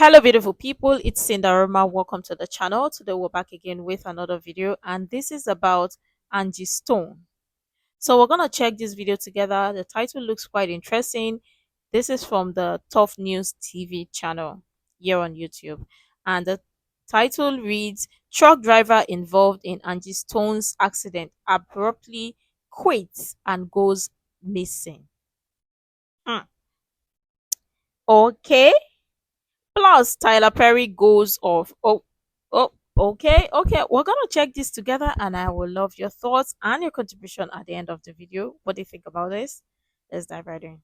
Hello, beautiful people. It's Sindafam. Welcome to the channel. Today, we're back again with another video, and this is about Angie Stone. So, we're gonna check this video together. The title looks quite interesting. This is from the Tough News TV channel here on YouTube, and the title reads: Truck driver involved in Angie Stone's accident abruptly quits and goes missing. Hmm. Okay. Plus, Tyler Perry goes off. Okay. We're gonna check this together, and I will love your thoughts and your contribution at the end of the video. What do you think about this? Let's dive right in.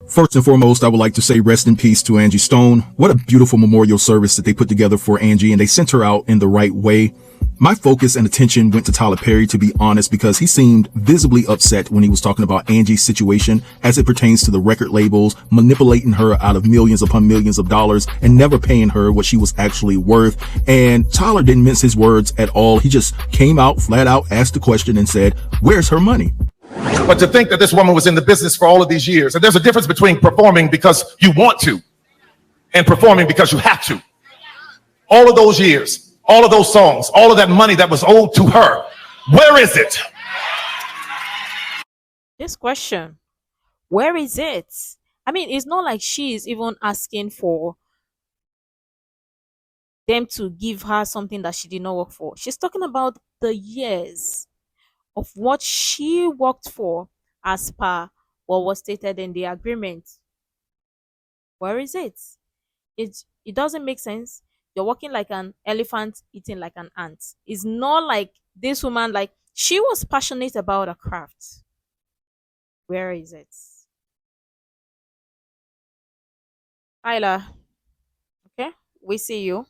First and foremost, I would like to say rest in peace to Angie Stone. What a beautiful memorial service that they put together for Angie, and they sent her out in the right way. My focus and attention went to Tyler Perry, to be honest, because he seemed visibly upset when he was talking about Angie's situation as it pertains to the record labels manipulating her out of millions upon millions of dollars and never paying her what she was actually worth. And Tyler didn't mince his words at all. He just came out flat out, asked the question and said, "Where's her money?" But to think that this woman was in the business for all of these years, and there's a difference between performing because you want to and performing because you have to. All of those years, all of those songs, all of that money that was owed to her, where is it? This question, where is it? I mean, it's not like she is even asking for them to give her something that she did not work for. She's talking about the years of what she worked for as per what was stated in the agreement. Where is it? It doesn't make sense. You're walking like an elephant, eating like an ant. It's not like this woman, like she was passionate about her craft. Where is it? Tyler, okay, we see you.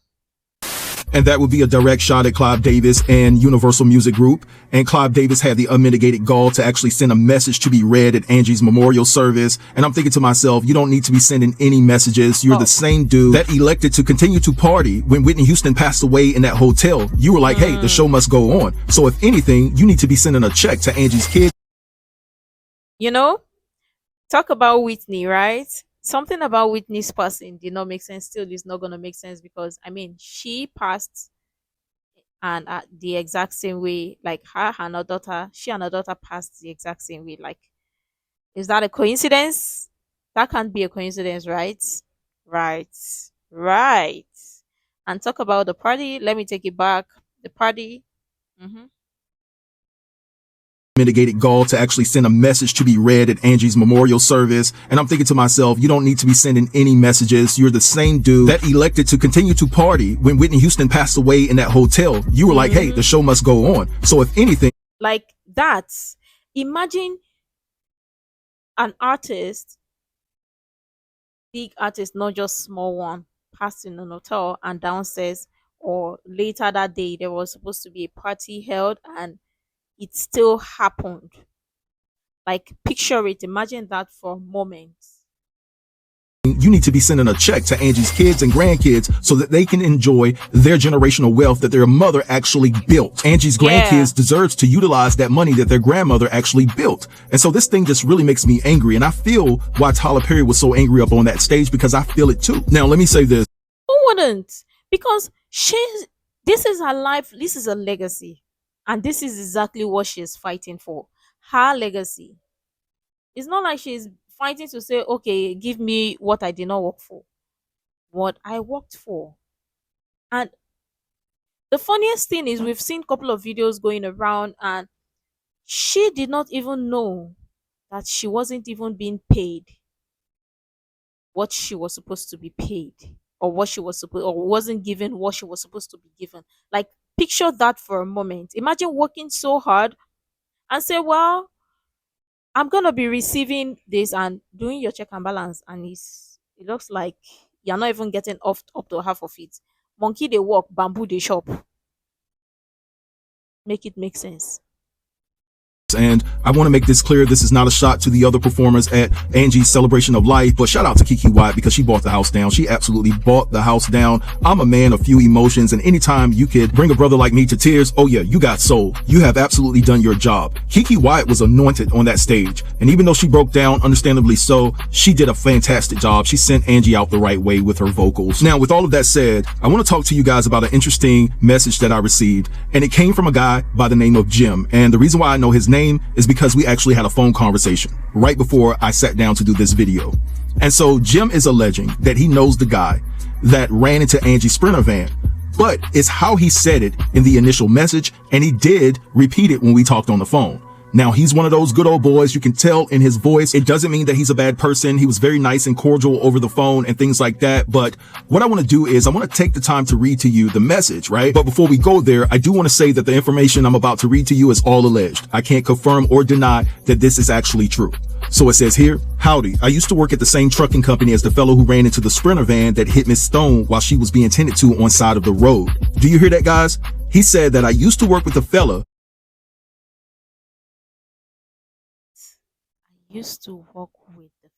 And that would be a direct shot at Clive Davis and Universal Music Group. And Clive Davis had the unmitigated gall to actually send a message to be read at Angie's memorial service. And I'm thinking to myself, you don't need to be sending any messages. You're the same dude that elected to continue to party when Whitney Houston passed away in that hotel. You were like, hey, the show must go on. So if anything, you need to be sending a check to Angie's kids. You know, talk about Whitney, right? Something about Whitney's passing did not make sense. Still, it's not gonna make sense because I mean, she passed and the exact same way, like her and her daughter. She and her daughter passed the exact same way. Like, is that a coincidence? That can't be a coincidence, right? Right, right. And talk about the party. Let me take it back. The party. Mm-hmm. Mitigated gall to actually send a message to be read at Angie's memorial service. And I'm thinking to myself, you don't need to be sending any messages. You're the same dude that elected to continue to party when Whitney Houston passed away in that hotel. You were like, hey, the show must go on. So if anything, like that, imagine an artist, big artist, not just small one, passed in an hotel and downstairs, or later that day there was supposed to be a party held and it still happened. Like, picture it, imagine that for a moment. you need to be sending a check to Angie's kids and grandkids so that they can enjoy their generational wealth that their mother actually built. Angie's grandkids deserves to utilize that money that their grandmother actually built. And so this thing just really makes me angry. And I feel why Tyler Perry was so angry up on that stage, because I feel it too. Now, let me say this. Who wouldn't? Because this is her life, this is a legacy. And this is exactly what she's fighting for. Her legacy. It's not like she's fighting to say, okay, give me what I did not work for. What I worked for. And the funniest thing is we've seen a couple of videos going around and she did not even know that she wasn't even being paid what she was supposed to be paid, or what she was supposed, or wasn't given what she was supposed to be given. Like, picture that for a moment. Imagine working so hard and say, well, I'm gonna be receiving this, and doing your check and balance, and it looks like you're not even getting off up to half of it. Monkey they walk, bamboo they shop. Make it make sense. And I want to make this clear, this is not a shot to the other performers at Angie's celebration of life, but shout out to Kiki White because she bought the house down. She absolutely bought the house down. I'm a man of few emotions, and anytime you could bring a brother like me to tears, oh yeah, you got soul. You have absolutely done your job. Kiki White was anointed on that stage, and even though she broke down, understandably so, she did a fantastic job. She sent Angie out the right way with her vocals. Now, with all of that said, I want to talk to you guys about an interesting message that I received, and it came from a guy by the name of Jim. And the reason why I know his name is because we actually had a phone conversation right before I sat down to do this video. And so Jim is alleging that he knows the guy that ran into Angie's Sprinter van, but it's how he said it in the initial message, and he did repeat it when we talked on the phone. Now, he's one of those good old boys. You can tell in his voice. It doesn't mean that he's a bad person. He was very nice and cordial over the phone and things like that. But what I want to do is I want to take the time to read to you the message, right? But before we go there, I do want to say that the information I'm about to read to you is all alleged. I can't confirm or deny that this is actually true. So it says here, howdy, I used to work at the same trucking company as the fellow who ran into the Sprinter van that hit Miss Stone while she was being tended to on side of the road. Do you hear that, guys? He said that I used to work with the fella Used to work with the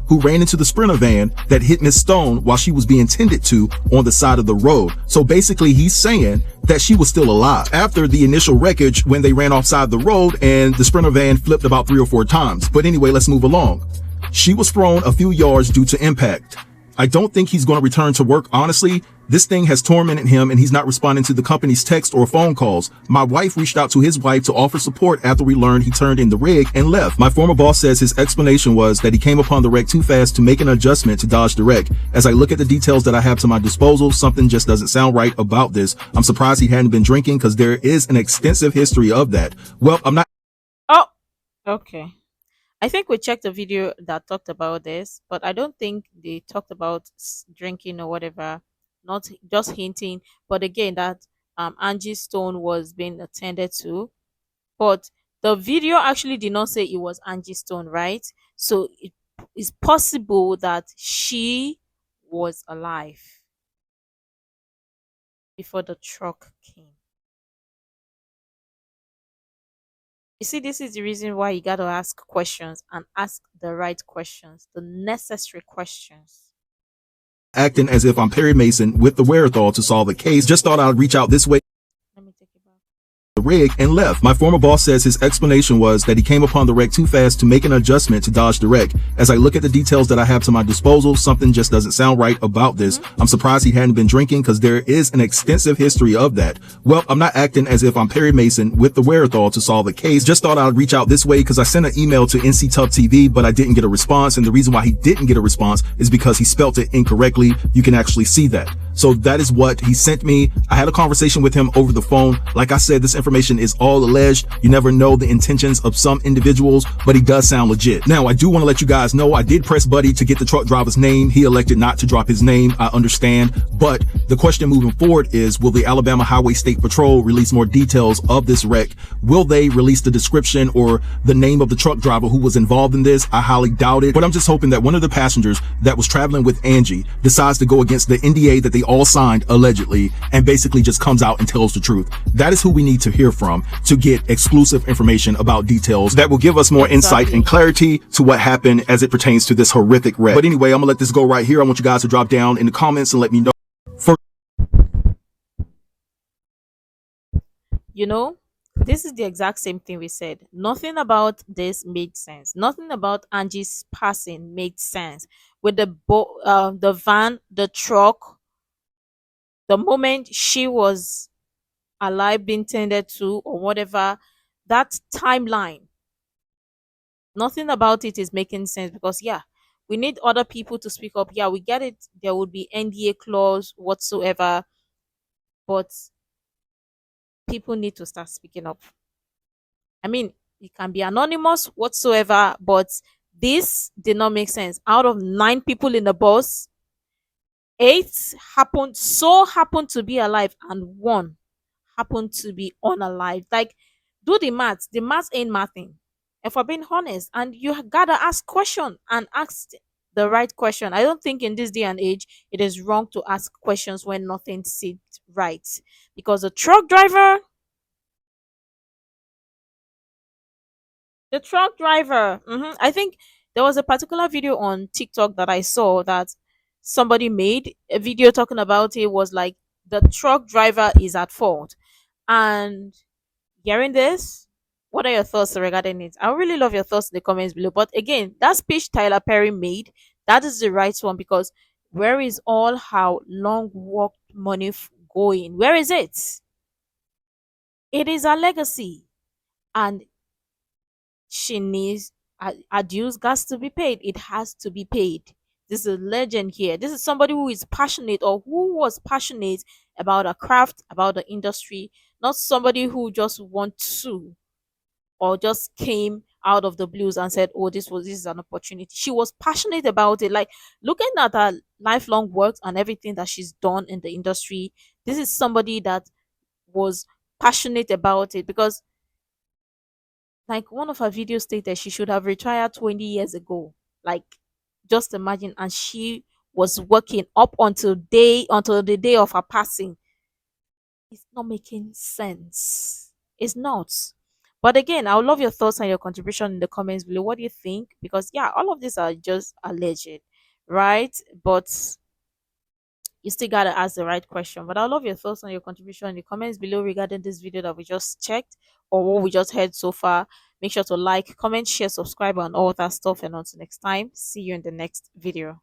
who ran into the Sprinter van that hit Miss Stone while she was being tended to on the side of the road. So basically he's saying that she was still alive after the initial wreckage when they ran offside the road and the Sprinter van flipped about 3 or 4 times. But anyway, let's move along. She was thrown a few yards due to impact. I don't think he's going to return to work. Honestly, this thing has tormented him and he's not responding to the company's text or phone calls. My wife reached out to his wife to offer support after we learned he turned in the rig and left. My former boss says his explanation was that he came upon the wreck too fast to make an adjustment to dodge the wreck. As I look at the details that I have to my disposal, something just doesn't sound right about this. I'm surprised he hadn't been drinking because there is an extensive history of that. Well, I'm not. Oh, okay. I think we checked a video that talked about this, but I don't think they talked about drinking or whatever. Not just hinting, but again that Angie Stone was being attended to. But the video actually did not say it was Angie Stone, right? So it is possible that she was alive before the truck came. You see, this is the reason why you got to ask questions and ask the right questions, the necessary questions. Acting as if I'm Perry Mason with the wherewithal to solve a case. Just thought I'd reach out this way. Let me take it back. The rig and left. My former boss says his explanation was that he came upon the wreck too fast to make an adjustment to dodge the wreck. As I look at the details that I have to my disposal, something just doesn't sound right about this. I'm surprised he hadn't been drinking because there is an extensive history of that. Well, I'm not acting as if I'm Perry Mason with the wherewithal to solve a case. Just thought I'd reach out this way because I sent an email to NC Tub TV, but I didn't get a response. And the reason why he didn't get a response is because he spelt it incorrectly. You can actually see that. So that is what he sent me. I had a conversation with him over the phone. Like I said, this information is all alleged. You never know the intentions of some individuals, but he does sound legit. Now, I do want to let you guys know I did press Buddy to get the truck driver's name. He elected not to drop his name. I understand. But the question moving forward is, will the Alabama Highway State Patrol release more details of this wreck? Will they release the description or the name of the truck driver who was involved in this? I highly doubt it, but I'm just hoping that one of the passengers that was traveling with Angie decides to go against the NDA that they all signed allegedly and basically just comes out and tells the truth. That is who we need to hear from to get exclusive information about details that will give us more insight and clarity to what happened as it pertains to this horrific wreck. But anyway, I'm gonna let this go right here. I want you guys to drop down in the comments and let me know. You know, this is the exact same thing we said. Nothing about this made sense. Nothing about Angie's passing made sense. With the van, the truck, the moment she was alive being tended to or whatever, that timeline, nothing about it is making sense because yeah, we need other people to speak up. Yeah, we get it. There would be NDA clause whatsoever, but people need to start speaking up. I mean, it can be anonymous whatsoever, but this did not make sense. Out of 9 people in the bus, 8 happened to be alive and 1 happened to be unalive. Like, do the maths. The maths ain't mathing. If we're being honest, and you gotta ask question and ask the right question. I don't think in this day and age it is wrong to ask questions when nothing sits right. Because a truck driver, The truck driver. I think there was a particular video on TikTok that I saw that somebody made a video talking about it. Was like the truck driver is at fault. And hearing this, what are your thoughts regarding it? I would really love your thoughts in the comments below. But again, that speech Tyler Perry made, that is the right one because where is all how long worked money going? Where is it? It is a legacy, and she needs a dues got to be paid. It has to be paid. This is a legend here. This is somebody who is passionate or who was passionate about a craft, about the industry, not somebody who just wants to or just came out of the blues and said, "Oh, this is an opportunity." She was passionate about it. Like looking at her lifelong work and everything that she's done in the industry, this is somebody that was passionate about it because like one of her videos stated she should have retired 20 years ago. Like just imagine, and she was working up until the day of her passing. It's not making sense. It's not. But again, I would love your thoughts and your contribution in the comments below. What do you think? Because yeah, all of these are just alleged, right? But you still gotta ask the right question. But I love your thoughts and your contribution in the comments below regarding this video that we just checked or what we just heard so far. Make sure to like, comment, share, subscribe, and all that stuff. And until next time, see you in the next video.